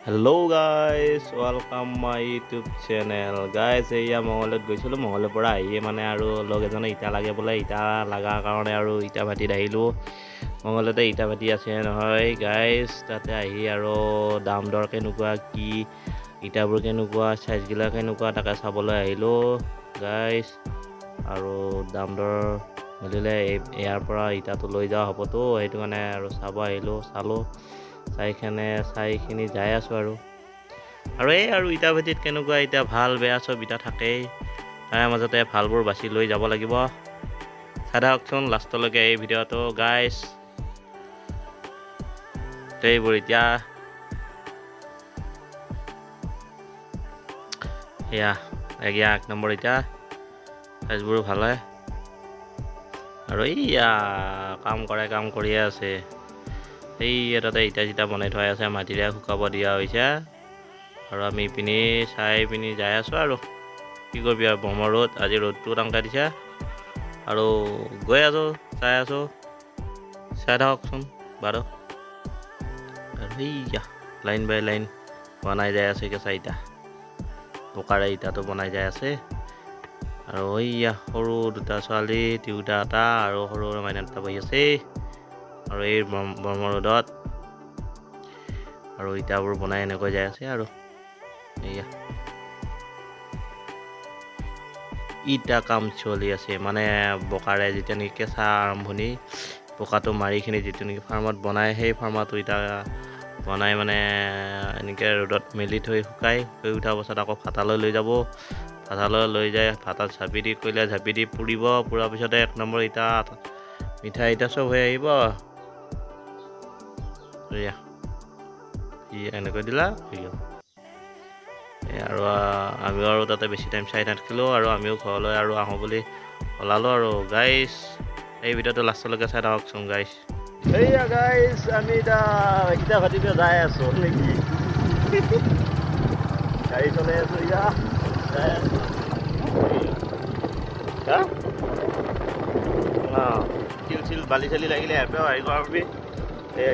Hello guys, welcome my YouTube channel. Guys, এয়া মঙ্গলত গৈছিলো মঙ্গলৰ পৰা আহি মানে আৰু লগ এজনে ইটা লাগে বলে ইটা লাগা কাৰণে আৰু ইটা ভাটিত আহিলো মঙ্গলতে ইটা ভাটি আছে নহয় গাইস তাতে আহি আৰু দাম দৰ কেনেকুৱা কি ইটাবোৰ কেনেকুৱা সাইজ গিলা কেনেকুৱা তাকে চাবলৈ আহিলো গাইস আৰু দাম দৰ মিলিলে ইয়াৰ পৰা ইটাটো লৈ যাও হবতো সেইটো কাৰণে আৰু চাব আহিলো চালো চাইখিনি যাই আছো আৰু এই আৰু ইটা ভাটিত কেনেকুৱা ইটা ভাল বেয়া সব ইটা থাকেই তাৰ মাজতে ভালবোৰ বাছি লৈ যাব লাগিব সাধাকচোন লাষ্টলৈকে এই ভিডিঅটো গাইস এইবোৰ এতিয়া এয়া এক নম্বৰ ইটা সাইজবোৰ ভাল হয় আৰু ইয়া কাম কৰিয়ে আছে এই এটাতে ইটা চিটা বনাই থোৱা আছে মাটিৰে শুকাব দিয়া হৈছে আৰু আমি পিনি চাই পিনি যাই আছো আৰু কি কৰিবি আৰু বমৰ ৰ'দ আজি ৰ'দটো টাংকা দিছে আৰু গৈ আছো চাই আছো চাই থাকচোন বাৰু আৰু ইয়া লাইন বাই লাইন বনাই যাই আছে কেঁচা ইটা পকাৰে ইটাটো বনাই যাই আছে আৰু ইয়া সৰু দুটা ছোৱালী তিউটা এটা আৰু সৰু মাইনা এটা বহি আছে আৰু এই বমৰ ৰ'দত আৰু ইটাবোৰ বনাই এনেকৈ যাই আছে আৰু এয়া ইটা কাম চলি আছে মানে বকাৰে যেতিয়া নেকি কেঁচা আৰম্ভণি পকাটো মাৰিখিনি যিটো নেকি ফাৰ্মত বনাই সেই ফাৰ্মটো ইটা বনাই মানে এনেকৈ ৰ'দত মেলি থৈ শুকাই উঠাৰ পাছত আকৌ ফাটালৈ লৈ যাব ফাটালৈ লৈ যায় ফাটাত ঝাপি দি কয়লা ঝাপি দি পুৰিব পুৰাৰ পিছতে এক নম্বৰ ইটা মিঠা ইটা চব হৈ আহিব এনেকৈ দিলা আৰু আমিও আৰু তাতে বেছি টাইম চাই নাথাকিলোঁ আৰু আমিও ঘৰলৈ আৰু আহোঁ বুলি ওলালোঁ আৰু গাইজ এই ভিডিঅ'টো লাষ্টলৈকে চাই থাককচোন গাইজ এইয়া গাইজ আমি ইটা ভাটিতে যাই আছোঁ নেকি গাড়ী চলাই আছোঁ ইয়া যাই আছোঁ চিল বালি চালি লাগিলে এপেও আহি পাবি এই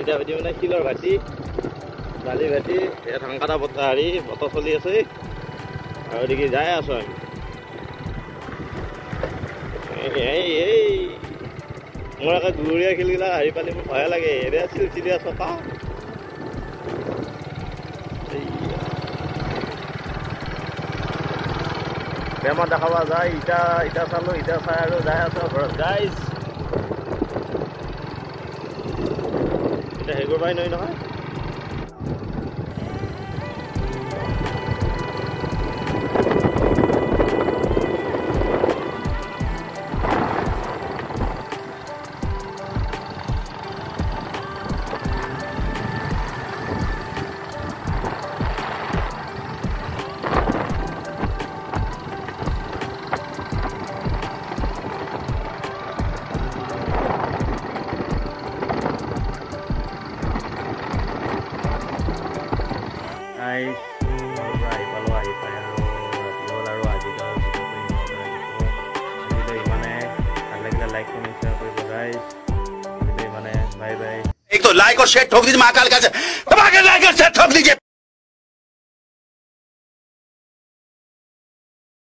ইটা ভাটি মানে শিলৰ ভাটি বালি ভাটি ধানকাটা বতাহ বতৰ চলি আছে আৰু দেখি যাই আছো আমি এই মোৰ আকৌ গুৰুৰীয়া শিলগিলা হাৰি পালে মোৰ ভয় লাগে এয়া চিলচিলীয়া চকা বেমাৰ দেখাব যায় ইটা চালো ইটা চাই আৰু যাই আছো ঘৰত গাইজ এতিয়া হেৰি কৰিবাই নহয় আহি পালোঁ আহি পাই আৰু ৰাতি হ'ল আৰু আজিকালি ইমানে ভাল লাগিলে লাইক কমেণ্ট শ্বেয়াৰ কৰিব গাইজ ইমানে বাই বাই एक तो लाइक और शेयर ठोक दीजिए महाकाल का लाइक और शेयर ठोक दीजिए